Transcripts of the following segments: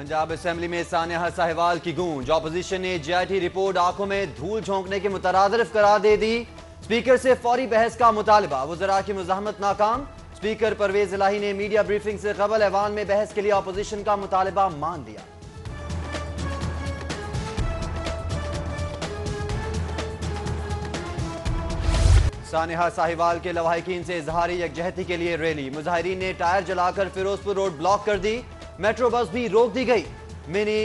Punjab assembly में सानिया साहिवाल की गूंज। अपोजिशन ने जीआईटी रिपोर्ट आंखों में धूल झोंकने के मुतरादिफ करार दे दी। स्पीकर से फौरी बहस का मुतालबा, वज़रा की मुज़ाहमत नाकाम। स्पीकर परवेज इलाही ने मीडिया ब्रीफिंग से कबल ऐवान में बहस के लिए अपोजिशन का मुतालबा मान लिया। सानिया साहिवाल के लवाहिकीन से इजहारी यकजहती के लिए रैली। मुजाहिरीन ने टायर जलाकर फिरोजपुर रोड ब्लॉक कर दी। मेट्रो बस भी रोक दी गई। मिनी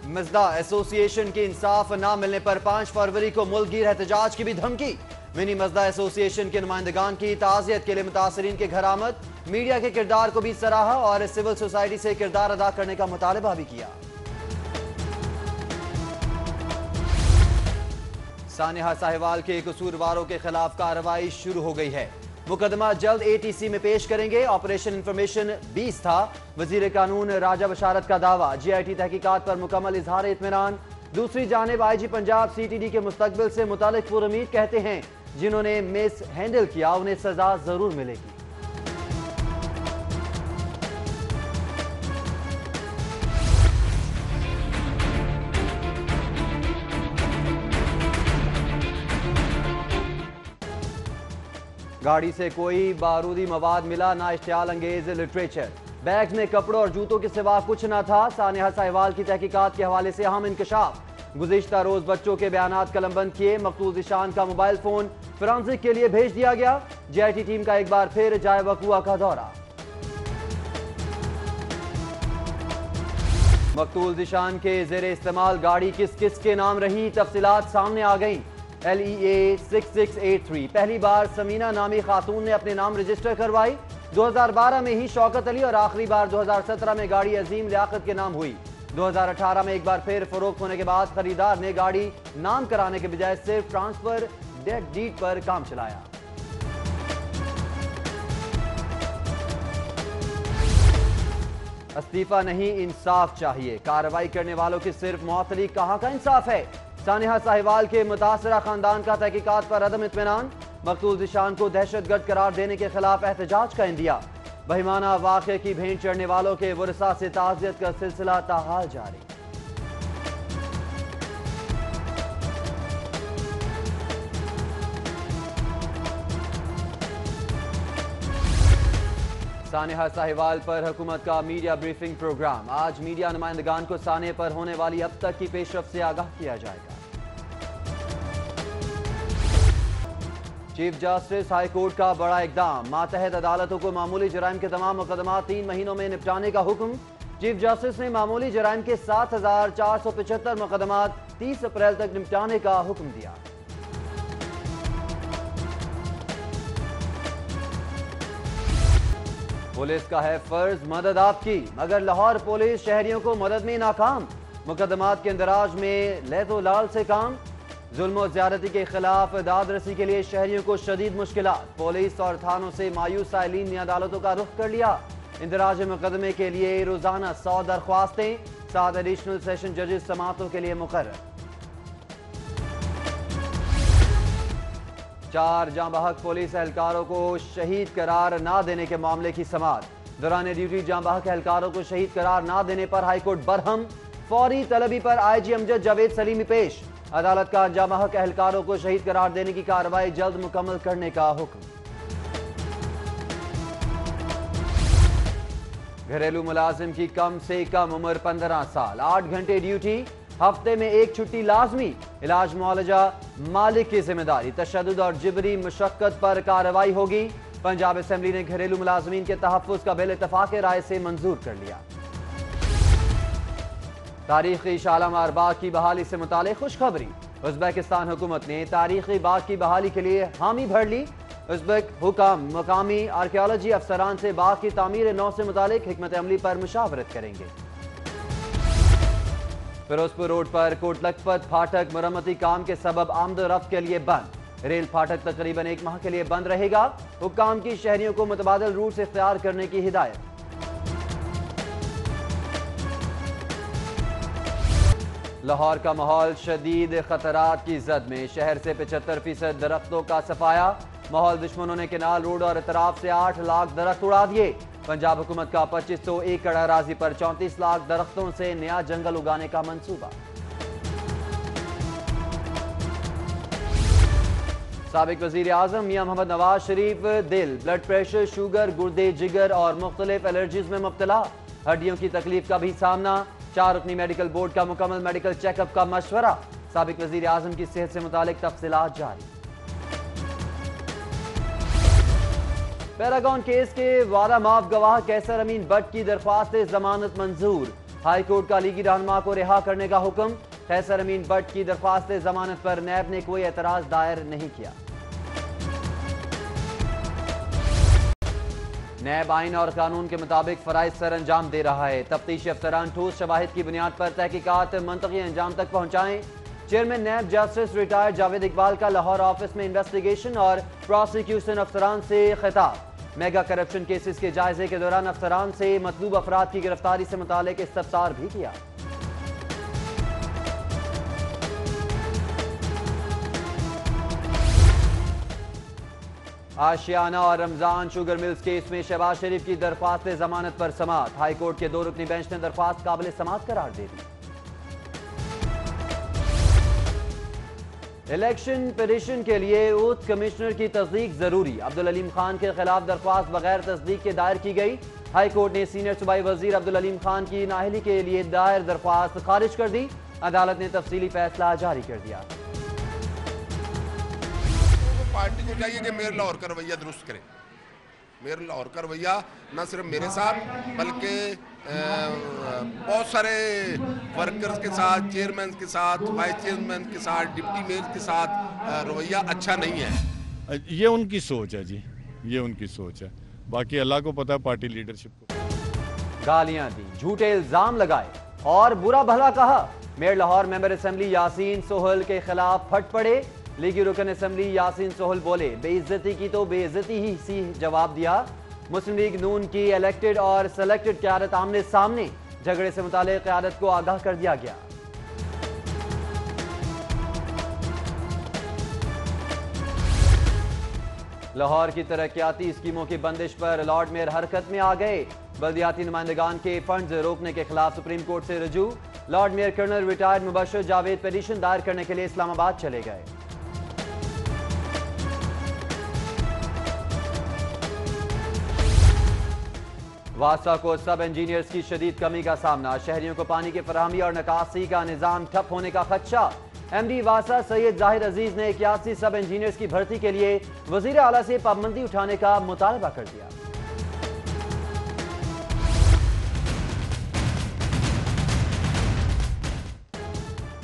मजदा एसोसिएशन के इंसाफ न मिलने पर 5 फरवरी को मुल्कगीर एहतजाज की भी धमकी। मिनी मजदा एसोसिएशन के नुमाइंदगान की ताज़ियत के लिए मुतासरीन के घर आमद। मीडिया के किरदार को भी सराहा और सिविल सोसाइटी से किरदार अदा करने का मुतालबा भी किया। सानिया साहिवाल के कसूरवारों के खिलाफ कार्रवाई शुरू हो गई है। मुकदमा जल्द एटीसी में पेश करेंगे। ऑपरेशन इंफॉर्मेशन 20 था। वजीर कानून राजा बशारत का दावा, जीआईटी तहकीकात पर मुकम्मल इजहार इत्मीनान। दूसरी जानिब आईजी पंजाब सीटीडी के मुस्तकबिल से मुतालिक पुरुमीद कहते हैं, जिन्होंने मिस हैंडल किया उन्हें सजा जरूर मिलेगी। गाड़ी से कोई बारूदी मवाद मिला, ना इश्तियाल अंगेज लिटरेचर। बैग में कपड़ों और जूतों के सिवा कुछ न था। सानिया साहिवाल की तहकीकात के हवाले से अहम इंकशाफ। गुज़िश्ता रोज बच्चों के बयानात कलमबंद किए। मकतूल ज़ीशान का मोबाइल फोन फोरेंसिक के लिए भेज दिया गया। जीआईटी टीम का एक बार फिर जाए वकुआ का दौरा। मकतूल ज़ीशान के ज़ेरे इस्तेमाल गाड़ी किस किस के नाम रही, तफसीलात सामने आ गई। LEA 6683 पहली बार समीना नामी खातून ने अपने नाम रजिस्टर करवाई। 2012 में ही शौकत अली और आखिरी बार 2017 में गाड़ी अजीम लियाकत के नाम हुई। 2018 में एक बार फिर फरोख्त होने के बाद खरीदार ने गाड़ी नाम कराने के बजाय सिर्फ ट्रांसफर डेट डीड पर काम चलाया। इस्तीफा नहीं, इंसाफ चाहिए। कार्रवाई करने वालों की सिर्फ मुअत्तली कहां का इंसाफ है। सानिया साहिवाल के मुतासरा खानदान का तहकीकात पर अदम इत्मीनान। मकतूल ज़ीशान को दहशतगर्द करार देने के खिलाफ एहतजाज का इंदिया। बहिमाना वाक़े की भेंट चढ़ने वालों के वरसा से ताज़ियत का सिलसिला ताहाल जारी। सानिया साहिवाल पर हुकूमत का मीडिया ब्रीफिंग प्रोग्राम। आज मीडिया नुमाइंदगान को सानिया पर होने वाली अब तक की पेशरफ से आगाह किया जाएगा। चीफ जस्टिस हाई कोर्ट का बड़ा इकदाम। मातहत अदालतों को मामूली जराइम के तमाम मुकदमा 3 महीनों में निपटाने का हुक्म। चीफ जस्टिस ने मामूली जराइम के 7475 मुकदमा 30 अप्रैल तक निपटाने का हुक्म दिया। पुलिस का है फर्ज मदद आपकी, मगर लाहौर पुलिस शहरियों को मदद में नाकाम। मुकदमात के इंदराज में लैतो लाल से काम। जुल्म और ज़्यादती के खिलाफ दाद रसी के लिए शहरियों को शदीद मुश्किलात। पुलिस और थानों से मायूस साइलीन ने अदालतों का रुख कर लिया। इंदराज मुकदमे के लिए रोजाना 100 दरख्वास्तें। 7 एडिशनल सेशन जजेस समातों के लिए मुकर्रर। 4 जांबहक पुलिस एहलकारों को शहीद करार ना देने के मामले की समाअत। दौरान ड्यूटी जांबहक एहलकारों को शहीद करार ना देने पर हाईकोर्ट बरहम। फौरी तलबी पर आईजी अमजद जावेद सलीमी पेश। अदालत का जांबहक एहलकारों को शहीद करार देने की कार्रवाई जल्द मुकम्मल करने का हुक्म। घरेलू मुलाजिम की कम से कम उम्र 15 साल, 8 घंटे ड्यूटी, हफ्ते में 1 छुट्टी लाजमी। इलाज मुआलजा मालिक की जिम्मेदारी। तशद्दुद और जिबरी मशक्कत पर कार्रवाई होगी। पंजाब असेंबली ने घरेलू मुलाजमीन के तहफ़्फ़ुज़ का बिल इत्तफ़ाक़ राय से मंजूर कर लिया। तारीखी शालामार बाग की बहाली से मुतालिक खुशखबरी। उज़्बेकिस्तान हुकूमत ने तारीखी बाग की बहाली के लिए हामी भर ली। उज़्बेक हुकाम मकामी आर्कियोलॉजी अफसरान से बाग की तामीर नौ से मुतालिक हिकमत अमली पर मुशावरत करेंगे। फिरोजपुर रोड पर कोट लखपत फाटक मरम्मती काम के सबब आमद-ओ-रफ्त के लिए बंद। रेल फाटक तकरीबन 1 माह के लिए बंद रहेगा। हुक्काम की शहरियों को मुतबादिल रूट से इख्तियार करने की हिदायत। लाहौर का माहौल शदीद खतरात की जद में। शहर से 75% दरख्तों का सफाया। माहौल दुश्मनों ने केनाल रोड और इतराफ से 8 लाख दरख्त उड़ा दिए। पंजाब हुकूमत का 2500 एकड़ अराजी पर 34 लाख दरख्तों से नया जंगल उगाने का मंसूबा। साबिक वजीर आजम मियां मोहम्मद नवाज शरीफ दिल, ब्लड प्रेशर, शुगर, गुर्दे, जिगर और मुख्तलिफ एलर्जीज में मुब्तला। हड्डियों की तकलीफ का भी सामना। 4 रुकनी मेडिकल बोर्ड का मुकम्मल मेडिकल चेकअप का मशवरा। साबिक वजीर आजम की सेहत से मुतालिक तफसीलात जारी। पैरागॉन केस के वादा माफ गवाह कैसर अमीन बट की दरख्वास्त जमानत मंजूर। हाई कोर्ट का लीगी रहनुमा को रिहा करने का हुक्म। कैसर अमीन बट की दरख्वास्त जमानत पर नैब ने कोई एतराज दायर नहीं किया। नैब आइन और कानून के मुताबिक फराइज सर अंजाम दे रहा है। तफ्तीशी अफसरान ठोस शवाहिद की बुनियाद पर तहकीकात मंतकी अंजाम तक पहुंचाएं। Chairman NAB justice retired Javed Iqbal का लाहौर ऑफिस में इन्वेस्टिगेशन और प्रोसिक्यूशन अफसरान से खिताब। मेगा करप्शन केसेस के जायजे के दौरान अफसरान से मतलूब अफराद की गिरफ्तारी से मुतालिक इस्तफसार भी किया। आशियाना और रमजान शुगर मिल्स केस में शहबाज शरीफ की दरख्वास्त जमानत पर समाअत। हाई कोर्ट के 2 रुकनी बेंच ने दरख्वास्त काबिल समाअत करार दे दी। इलेक्शन पिटीशन के लिए ऊथ कमिश्नर की तस्दीक जरूरी। अब्दुल अलीम खान के खिलाफ दरख्वास्त बगैर तस्दीक के दायर की गई। हाई कोर्ट ने सीनियर सूबाई वजीर अब्दुल अलीम खान की नाअहली के लिए दायर दरख्वास्त खारिज कर दी। अदालत ने तफसीली फैसला जारी कर दिया। पार्टी को चाहिए कि मेयर लाहौर का रवैया दुरुस्त करे। मेयर लाहौर का रवैया न सिर्फ मेरे साथ बल्कि बहुत सारे वर्कर्स के साथ, चेयरमैन के साथ, वाइस चेयरमैन के साथ, डिप्टी मेयर के साथ रवैया अच्छा नहीं है। ये उनकी सोच है जी, ये उनकी सोच है। बाकी अल्लाह को पता है पार्टी लीडरशिप को। गालियां दी, झूठे इल्जाम लगाए और बुरा भला कहा। Mayor Lahore member assembly Yasin Sohal के खिलाफ फट पड़े। लीगी रुकन असेंबली यासीन सोहल बोले, बेइज्जती की तो बेइज्जती ही सी जवाब दिया। मुस्लिम लीग नून की इलेक्टेड और सेलेक्टेड क़यादत आमने सामने। झगड़े से मुतालिक क़यादत को आगाह कर दिया गया। लाहौर की तरक्याती स्कीमों की बंदिश पर लॉर्ड मेयर हरकत में आ गए। बल्दियाती नुमाइंदगान के फंड्स रोकने के खिलाफ सुप्रीम कोर्ट से रजू। Lord mayor colonel retired Mubashar Javed petition दायर करने के लिए इस्लामाबाद चले गए। वासा को सब इंजीनियर्स की शदीद कमी का सामना। शहरियों को पानी की फराहमी और निकासी का निजाम ठप होने का खदशा। एमडी वासा सैयद जाहिर अजीज ने 81 सब इंजीनियर्स की भर्ती के लिए वजीर आला से पाबंदी उठाने का मुतालबा कर दिया।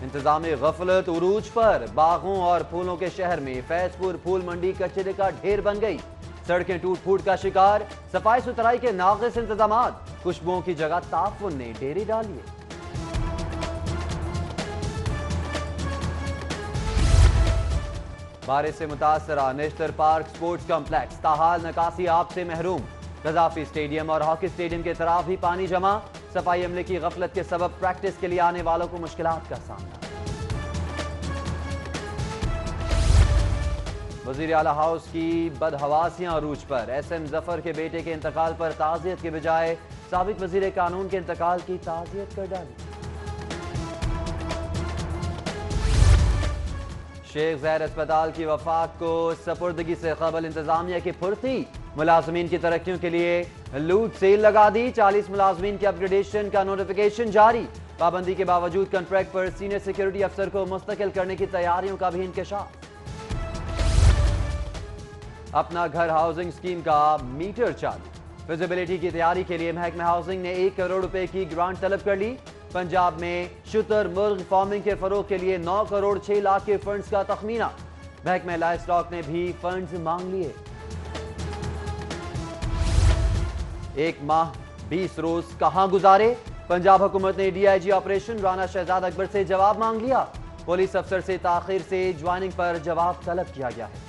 इंतजामी गफलत उरूज पर। बागों और फूलों के शहर में फैजपुर फूल मंडी कचरे का ढेर बन गई। सड़कें टूट फूट का शिकार। सफाई सुथराई के नाक़िस इंतजामात। खुशबुओं की जगह ताफुन ने डेरे डालिए। बारिश से मुतासरा नेशनल पार्क स्पोर्ट्स कॉम्प्लेक्स ताहाल निकासी आप से महरूम। गजाफी स्टेडियम और हॉकी स्टेडियम के तरफ भी पानी जमा। सफाई अमले की गफलत के सबब प्रैक्टिस के लिए आने वालों को मुश्किलात का सामना। वजीर आला हाउस की बदहवासियां अरूज पर। एसएम जफर के बेटे के इंतकाल पर ताज़ियत के बजाय साबिक वजीर कानून के इंतकाल की ताज़ियत कर डाली। शेख ज़ैर अस्पताल की वफाक को सपुर्दगी से कबल इंतजामिया की फुर्ती। मुलाजमीन की तरक्कियों के लिए लूट सेल लगा दी। 40 मुलाजमीन की अपग्रेडेशन का नोटिफिकेशन जारी। पाबंदी के बावजूद कॉन्ट्रैक्ट पर सीनियर सिक्योरिटी अफसर को मुस्तकिल करने की तैयारियों का भी इंकशाफ। अपना घर हाउसिंग स्कीम का मीटर चालू। फिजिबिलिटी की तैयारी के लिए महकमा हाउसिंग ने 1 करोड़ रुपए की ग्रांट तलब कर ली। पंजाब में शुतर मुर्ग फार्मिंग के फरोग के लिए 9 करोड़ 6 लाख के फंड्स का तखमीना। महकमा लाइव स्टॉक ने भी फंड्स मांग लिए। 1 माह 20 रोज कहां गुजारे। पंजाब हुकूमत ने डीआईजी ऑपरेशन राना शहजाद अकबर से जवाब मांग लिया। पुलिस अफसर से ताखिर से ज्वाइनिंग पर जवाब तलब किया गया है।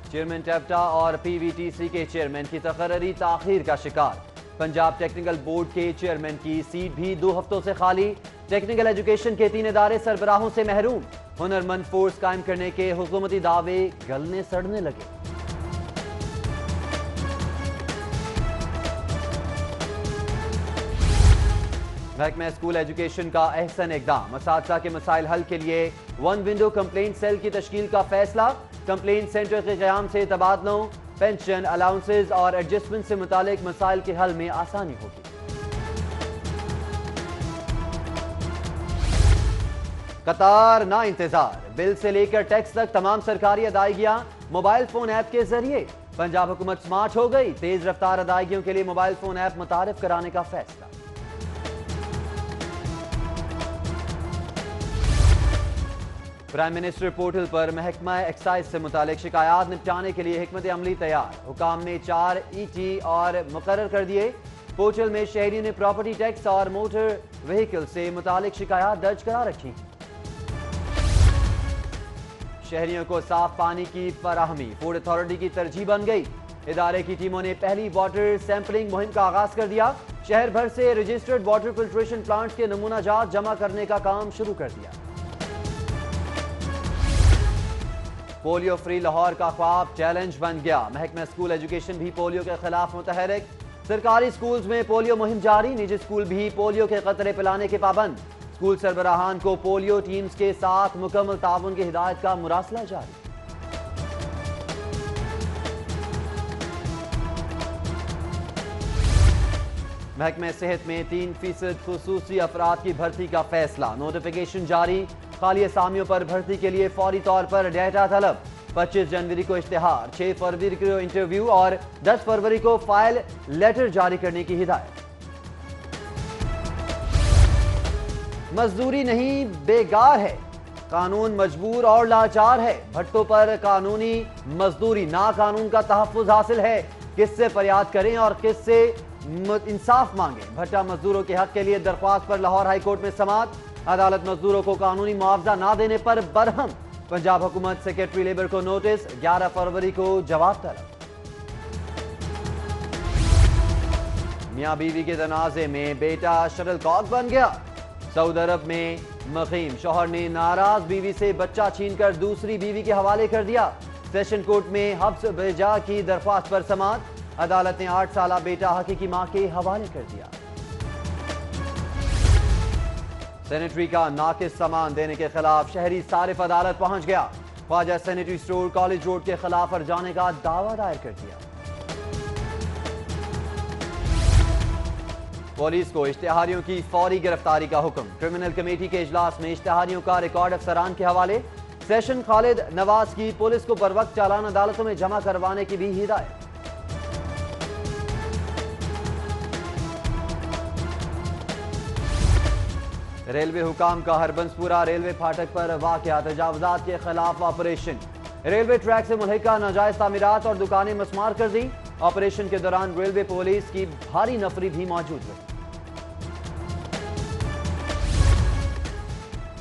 चेयरमैन टेप्टा और पीवीटीसी के चेयरमैन की तकर्री ताखीर का शिकार। पंजाब टेक्निकल बोर्ड के चेयरमैन की सीट भी 2 हफ्तों से खाली। टेक्निकल एजुकेशन के 3 इदारे सरबराहों से महरूम। ہنرمند فورس قائم کرنے کے حکومتی دعوے گلنے سڑنے لگے۔ محکمہ اسکول ایجوکیشن کا احسن اقدام، اساتذہ کے مسائل حل کے لیے ون ونڈو کمپلینٹ سیل کی تشکیل کا فیصلہ۔ کمپلینٹ سینٹر کے قیام سے تبادلوں، پینشن، الاؤنسز اور ایڈجسٹمنٹ سے متعلق مسائل کے حل میں آسانی ہوگی۔ قطار نہ انتظار، بل سے لے کر ٹیکس تک تمام سرکاری ادائیگیاں موبائل فون ایپ کے ذریعے۔ پنجاب حکومت سمارٹ ہو گئی، تیز رفتار ادائیگیوں کے لیے موبائل فون ایپ متعارف کرانے کا فیصلہ۔ پرائم منسٹر پورٹل پر محکمہ ایکسائز سے متعلق شکایات نپٹانے کے لیے حکمت عملی تیار، حکام نے 4 ET اور مقرر کر دیے۔ پورٹل میں شہریوں نے پراپرٹی ٹیکس اور موٹر وہیکل سے متعلق شکایات درج کرا رکھی۔ شہریوں کو صاف پانی کی فراہمی فوڈ اتھارٹی کی ترجیح بن گئی۔ ادارے کی ٹیموں نے پہلی واٹر سیمپلنگ مہم کا آغاز کر دیا۔ شہر بھر سے رجسٹرڈ واٹر فلٹریشن پلانٹس کے نمونہ جات جمع کرنے کا کام شروع کر دیا۔ پولیو فری لاہور کا خواب چیلنج بن گیا، محکمہ اسکول ایجوکیشن بھی پولیو کے خلاف متحرک۔ سرکاری اسکولز میں پولیو مہم جاری، نجی اسکول بھی پولیو کے قطرے پلانے کے پابند۔ اسکول سربراہان کو پولیو ٹیمز کے ساتھ مکمل تعاون کی ہدایت کا مراسلہ جاری۔ محکمہ صحت میں 3% خصوصی افراد کی بھرتی کا فیصلہ، نوٹیفیکیشن جاری۔ خالی اسامیوں پر بھرتی کے لیے فوری طور پر ڈیٹا طلب۔ 25 جنوری کو اشتہار، 6 فروری کو انٹرویو اور 10 فروری کو فائل لیٹر جاری کرنے کی ہدایت۔ مزدوری نہیں بیگار ہے، قانون مجبور اور لاچار ہے۔ بھٹوں پر قانونی مزدوری نا قانون کا تحفظ حاصل ہے، کس سے فریاد کریں اور کس سے انصاف مانگیں۔ بھٹا مزدوروں کے حق کے لیے درخواست پر لاہور ہائی کورٹ میں سماعت، عدالت مزدوروں کو قانونی معاوضہ نہ دینے پر برہم۔ پنجاب حکومت سیکرٹری لیبر کو نوٹس، 11 فروری کو جواب طلب۔ میاں بیوی کے تنازع میں بیٹا شٹل کاک بن گیا، سعودی عرب میں مقیم شوہر نے ناراض بیوی سے بچہ چھین کر دوسری بیوی کے حوالے کر دیا۔ سیشن کورٹ میں حبس بجا کی درخواست پر سماعت، عدالت نے 8 سالہ بیٹا حقیقی ماں کے حوالے کر دیا۔ سینیٹری کا ناقص سامان دینے کے خلاف شہری صارف عدالت پہنچ گیا، خواجہ سینیٹری سٹور کالج روڈ کے خلاف ورجانے کا دعویٰ دائر کر دیا۔ پولیس کو اشتہاریوں کی فوری گرفتاری کا حکم، کرمنل کمیٹی کے اجلاس میں اشتہاریوں کا ریکارڈ افسران کے حوالے۔ سیشن خالد نواز کی پولیس کو بروقت چالان عدالتوں میں جمع کروانے کی بھی ہدایت۔ ریلوے حکام کا ہربنسپورہ ریلوے پھاٹک پر واقع تجاوزات کے خلاف آپریشن، ریلوے ٹریک سے ملحقہ ناجائز تعمیرات اور دکانیں مسمار کر دی۔ آپریشن کے دوران ریلوے پولیس کی بھاری نفری بھی موجود رہی۔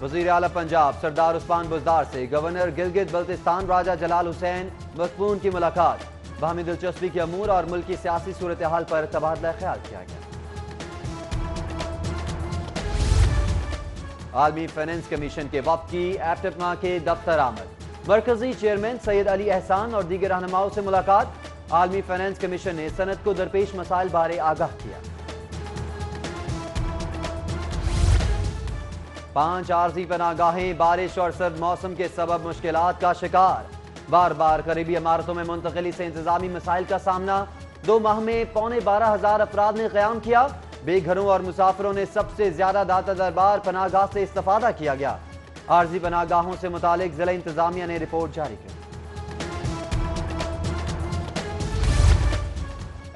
وزیر اعلیٰ پنجاب سردار عثمان بزدار سے گورنر گلگت بلتستان راجہ جلال حسین مقبون کی ملاقات، باہمی دلچسپی کے امور اور ملکی سیاسی صورتحال پر تبادلہ خیال کیا گیا۔ عالمی فائنانس کمیشن کے وفد کی ایپٹما کے دفتر آمد، مرکزی چیئرمین سید علی احسان اور دیگر رہنماؤں سے ملاقات۔ عالمی فائنانس کمیشن نے صنعت کو درپیش مسائل بارے آگاہ کیا۔ 5 عارضی پناہ گاہیں بارش اور سرد موسم کے سبب مشکلات کا شکار، بار بار قریبی عمارتوں میں منتقلی سے انتظامی مسائل کا سامنا۔ 2 ماہ میں 12,500 افراد نے قیام کیا، بے گھروں اور مسافروں نے سب سے زیادہ داتا دربار پناہ گاہ سے استفادہ کیا گیا۔ عارضی پناہ گاہوں سے متعلق ضلع انتظامیہ نے رپورٹ جاری کی۔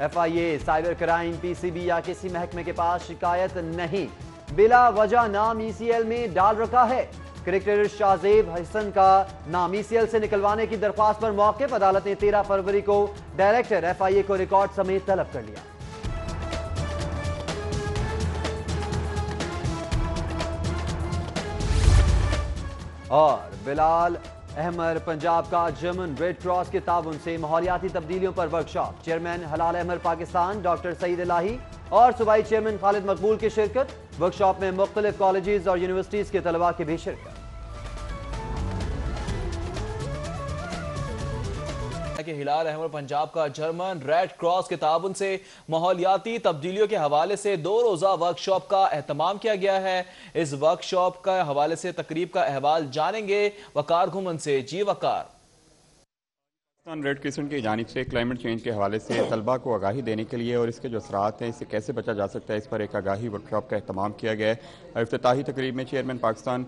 FIA سائبر کرائم PCB یا کسی محکمے کے پاس شکایت نہیں، بلا وجہ نام ECL میں ڈال رکھا ہے۔ کرکٹر شاہزیب حسن کا نام ECL سے نکلوانے کی درخواست پر موقف، عدالت نے 13 فروری کو ڈائریکٹر FIA کو ریکارڈ سمیت طلب کر لیا۔ اور بلال احمر پنجاب کا جرمن ریڈ کراس کے تعاون سے ماحولیاتی تبدیلیوں پر ورکشاپ، چیئرمین ہلال احمر پاکستان ڈاکٹر سعید الہی اور صوبائی چیئرمین خالد مقبول کی شرکت۔ ورکشاپ میں مختلف کالجز اور یونیورسٹیز کے طلباء کی بھی شرکت۔ کہ ہلال احمر پنجاب کا جرمن ریڈ کراس کے تعاون سے ماحولیاتی تبدیلیوں کے حوالے سے 2 روزہ ورکشاپ کا اہتمام کیا گیا ہے۔ اس ورکشاپ کا حوالے سے تقریب کا احوال جانیں گے وقار گھمن سے۔ جی وقار۔ ریڈ کرسنٹ کی جانب سے کلائمیٹ چینج کے حوالے سے طلبہ کو آگاہی دینے کے لیے اور اس کے جو اثرات ہیں اس سے کیسے بچا جا سکتا ہے اس پر ایک آگاہی ورکشاپ کا اہتمام کیا گیا ہے۔ افتتاحی تقریب میں chairman Pakistan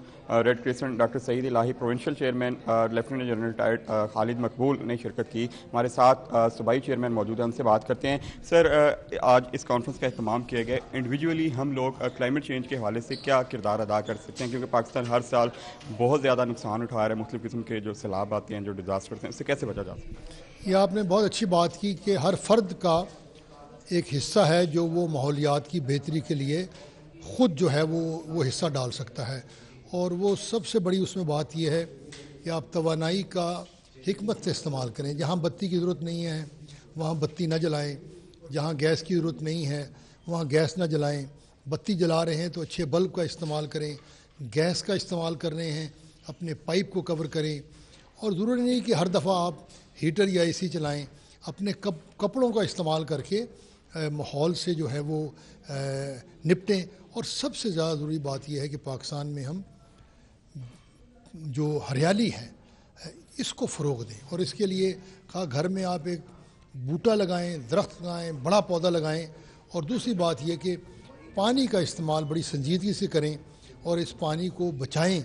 red crescent doctor Saeed Elahi, provincial chairman lieutenant general retired Khalid Maqbool نے شرکت کی۔ ہمارے ساتھ صوبائی چیئرمین موجود ہیں، ہم سے بات کرتے ہیں۔ سر، آج اس کانفرنس کا اہتمام کیا گیا، انڈیویجولی ہم لوگ کلائمیٹ چینج کے حوالے سے کیا کردار ادا کر سکتے ہیں، کیونکہ پاکستان ہر سال بہت زیادہ نقصان اٹھا رہا ہے، مختلف قسم کے جو سیلاب آتے ہیں، جو ڈیزاسٹرز ہیں، اس سے کیسے بچا جا سکتا ہے؟ یہ آپ نے بہت اچھی بات کی کہ ہر فرد کا ایک حصہ ہے جو وہ ماحولیات کی بہتری کے لیے خود جو ہے وہ حصہ ڈال سکتا ہے، اور وہ سب سے بڑی اس میں بات یہ ہے کہ آپ توانائی کا حکمت سے استعمال کریں۔ جہاں بتی کی ضرورت نہیں ہے وہاں بتی نہ جلائیں، جہاں گیس کی ضرورت نہیں ہے وہاں گیس نہ جلائیں، بتی جلا رہے ہیں تو اچھے بلب کا استعمال کریں، گیس کا استعمال کر رہے ہیں اپنے پائپ کو کور کریں، اور ضروری نہیں کہ ہر دفعہ آپ ہیٹر یا اے سی چلائیں، اپنے کپڑوں کا استعمال کر کے ماحول سے جو ہے وہ نپٹیں۔ اور سب سے زیادہ ضروری بات یہ ہے کہ پاکستان میں ہم جو ہریالی ہے اس کو فروغ دیں، اور اس کے لیے گھر میں آپ ایک بوٹا لگائیں، درخت لگائیں، بڑا پودا لگائیں، اور دوسری بات یہ کہ پانی کا استعمال بڑی سنجیدگی سے کریں اور اس پانی کو بچائیں،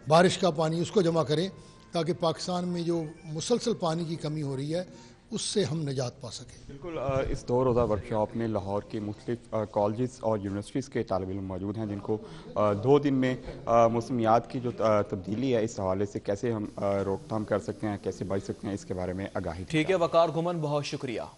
بارش کا پانی اس کو جمع کریں تاکہ پاکستان میں جو مسلسل پانی کی کمی ہو رہی ہے اس سے ہم نجات پا سکیں۔ بالکل، اس 2 روزہ ورکشاپ میں لاہور کے مختلف کالجز اور یونیورسٹیز کے طالب علم موجود ہیں، جن کو 2 دن میں موسمیات کی جو تبدیلی ہے اس حوالے سے کیسے ہم روک تھام کر سکتے ہیں، کیسے بچ سکتے ہیں، اس کے بارے میں آگاہی۔ ٹھیک ہے وقار گھمن، بہت شکریہ۔